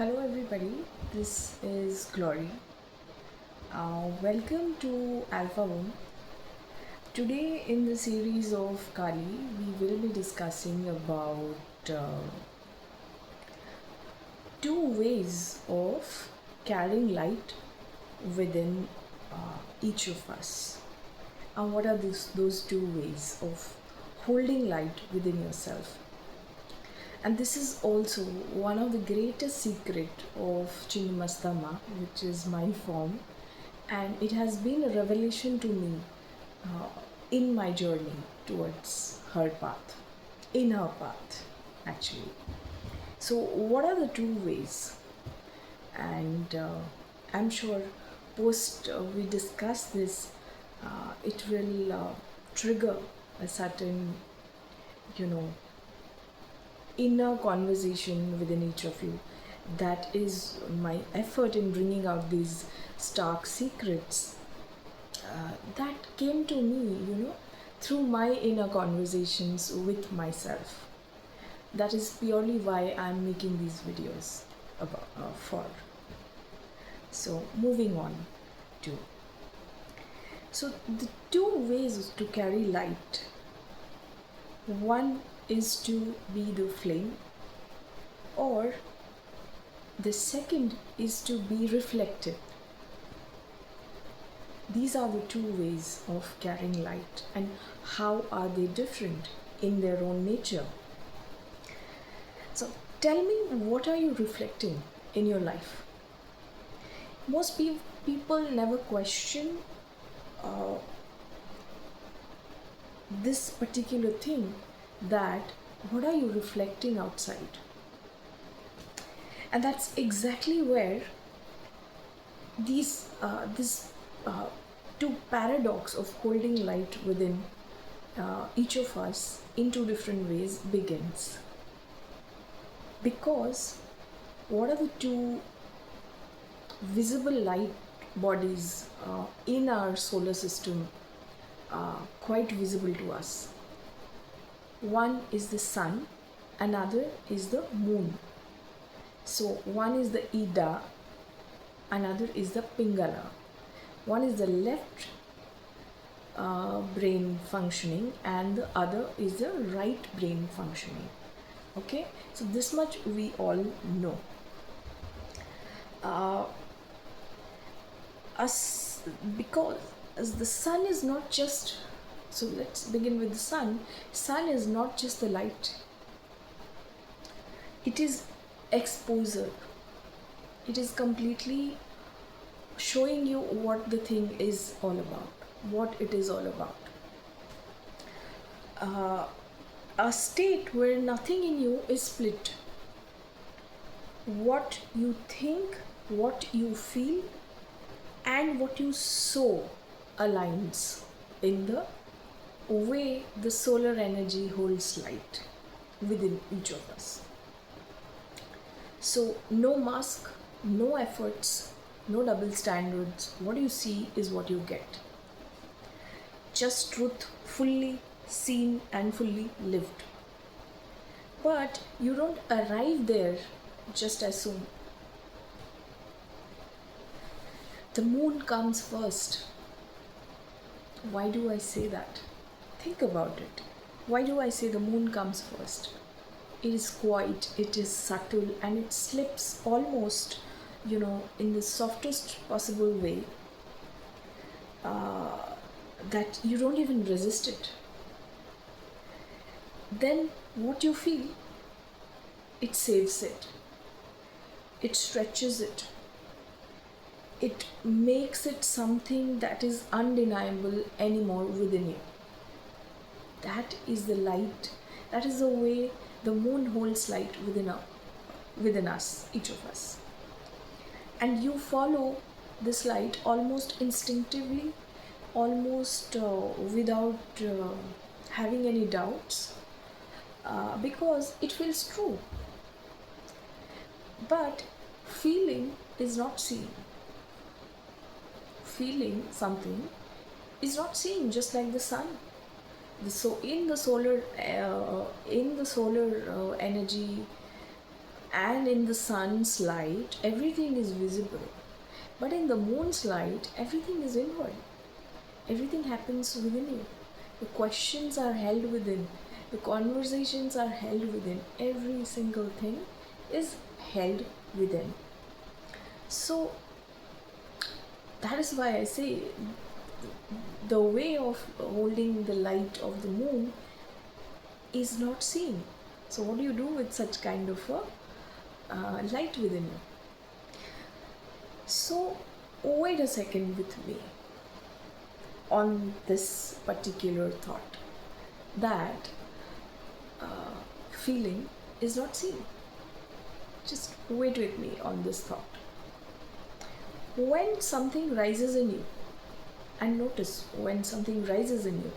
Hello, everybody. This is Glory. Welcome to Alpha Room. Today, in the series of Kali, we will be discussing about two ways of carrying light within each of us. And what are those two ways of holding light within yourself? And this is also one of the greatest secret of Chinnamasta, which is my form, and it has been a revelation to me in my journey towards her path, in her path, actually. So, what are the two ways? And I'm sure post we discuss this, it will trigger a certain, inner conversation within each of you. That is my effort in bringing out these stark secrets that came to me, through my inner conversations with myself. That is purely why I'm making these videos for. So, moving on to. So, the two ways to carry light. One is to be the flame, or the second is to be reflective. These are the two ways of carrying light, and how are they different in their own nature? So tell me, what are you reflecting in your life? Most people never question this particular thing, that what are you reflecting outside? And that's exactly where this two paradox of holding light within each of us in two different ways begins. Because what are the two visible light bodies in our solar system, quite visible to us? One is the sun, another is the moon. So one is the Ida, another is the Pingala. One is the left brain functioning, and the other is the right brain functioning. Okay, so this much we all know. Because as the sun is not just, so let's begin with the sun. Sun is not just the light, it is exposure. It is completely showing you what the thing is all about, what it is all about. A state where nothing in you is split. What you think, what you feel, and what you sow aligns in the way the solar energy holds light within each of us. So, no mask, no efforts, no double standards. What you see is what you get. Just truth, fully seen and fully lived. But you don't arrive there just as soon. The moon comes first. Why do I say that? Think about it. Why do I say the moon comes first? It is quiet, it is subtle, and it slips almost, in the softest possible way, that you don't even resist it. Then what you feel, it saves it. It stretches it. It makes it something that is undeniable anymore within you. That is the light. That is the way the moon holds light within us, each of us. And you follow this light almost instinctively, almost without having any doubts, because it feels true. But feeling is not seeing. Feeling something is not seeing, just like the sun. So in the solar energy And in the sun's light, everything is visible. But in the moon's light, everything is inward. Everything happens within you. The questions are held within. The conversations are held within. Every single thing is held within. So that is why I say the way of holding the light of the moon is not seen. So what do you do with such kind of a light within you? So wait a second with me on this particular thought that feeling is not seen. Just wait with me on this thought. When something rises in you, and notice when something rises in you,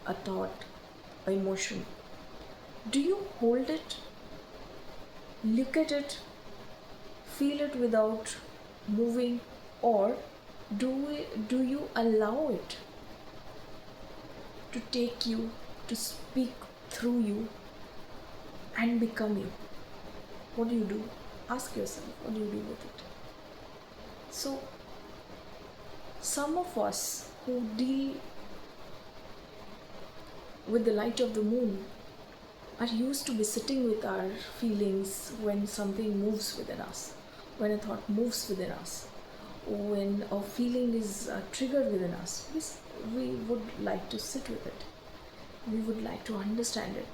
a thought, an emotion, do you hold it, look at it, feel it without moving, or do you allow it to take you, to speak through you and become you? What do you do? Ask yourself, what do you do with it? So some of us who deal with the light of the moon are used to be sitting with our feelings when something moves within us, when a thought moves within us, when a feeling is triggered within us. We would like to sit with it. We would like to understand it.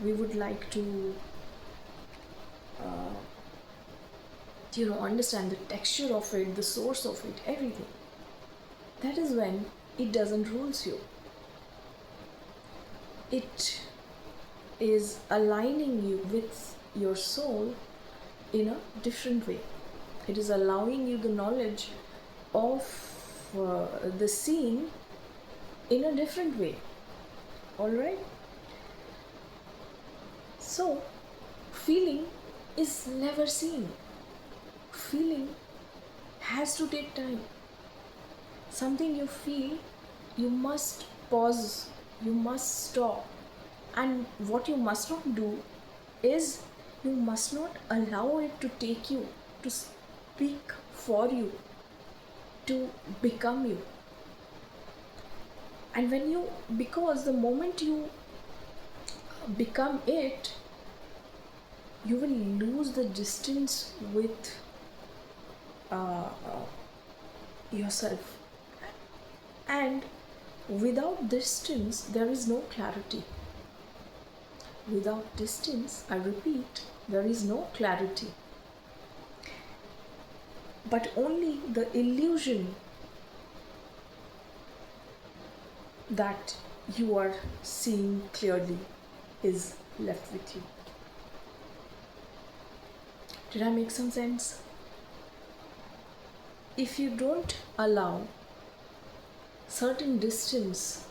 We would like to understand the texture of it, the source of it, everything. That is when it doesn't rules you. It is aligning you with your soul in a different way. It is allowing you the knowledge of the scene in a different way. Alright? So, feeling is never seen. Feeling has to take time. Something you feel, you must pause, you must stop. And what you must not do is you must not allow it to take you, to speak for you, to become you. And because the moment you become it, you will lose the distance with yourself. And without distance, there is no clarity. Without distance, I repeat, there is no clarity. But only the illusion that you are seeing clearly is left with you. Did I make some sense? If you don't allow certain distance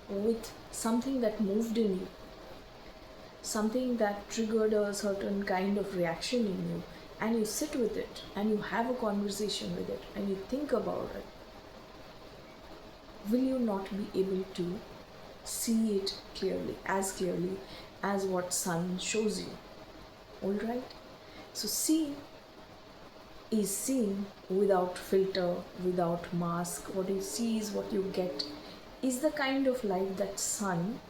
with something that moved in you, something that triggered a certain kind of reaction in you, and you sit with it and you have a conversation with it and you think about it, will you not be able to see it clearly as what sun shows you? Alright? So seeing is seeing without filter, without mask. What you see is what you get, is the kind of light that sun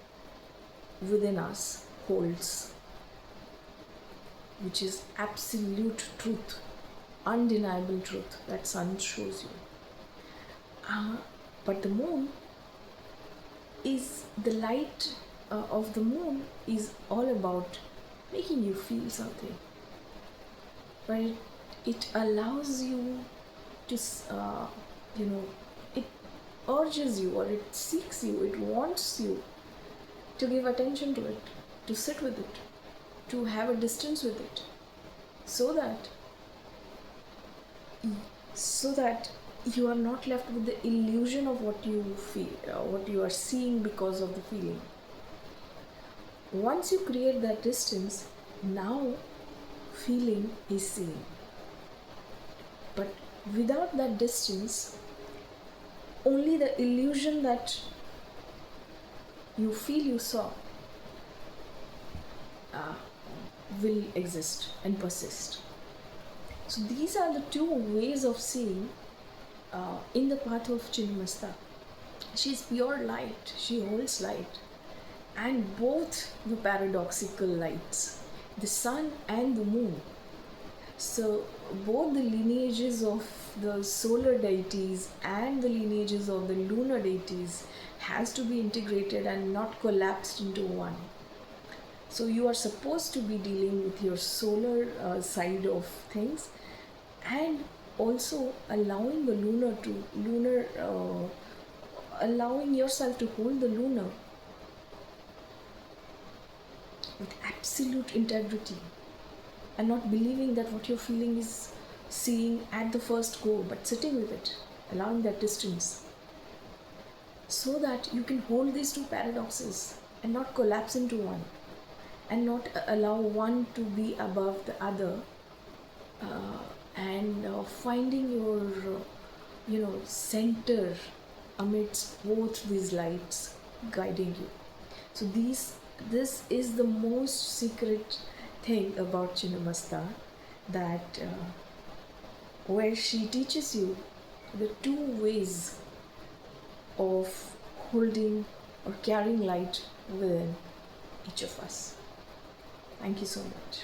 within us holds, which is absolute truth, undeniable truth that sun shows you. But the moon is the light of the moon is all about making you feel something, but it allows you to it urges you, or it seeks you, it wants you to give attention to it, to sit with it, to have a distance with it, so that you are not left with the illusion of what you feel, what you are seeing because of the feeling. Once you create that distance, now feeling is seen. But without that distance, only the illusion that you feel you saw will exist and persist. So these are the two ways of seeing in the path of Chinnamasta. She is pure light, she holds light, and both the paradoxical lights, the sun and the moon. So both the lineages of the solar deities and the lineages of the lunar deities has to be integrated and not collapsed into one. So you are supposed to be dealing with your solar side of things, and also allowing the allowing yourself to hold the lunar with absolute integrity, and not believing that what you're feeling is seeing at the first go, but sitting with it, allowing that distance, so that you can hold these two paradoxes and not collapse into one, and not allow one to be above the other, and finding your center amidst both these lights guiding you. So this is the most secret thing about Chinnamasta, that where she teaches you the two ways of holding or carrying light within each of us. Thank you so much.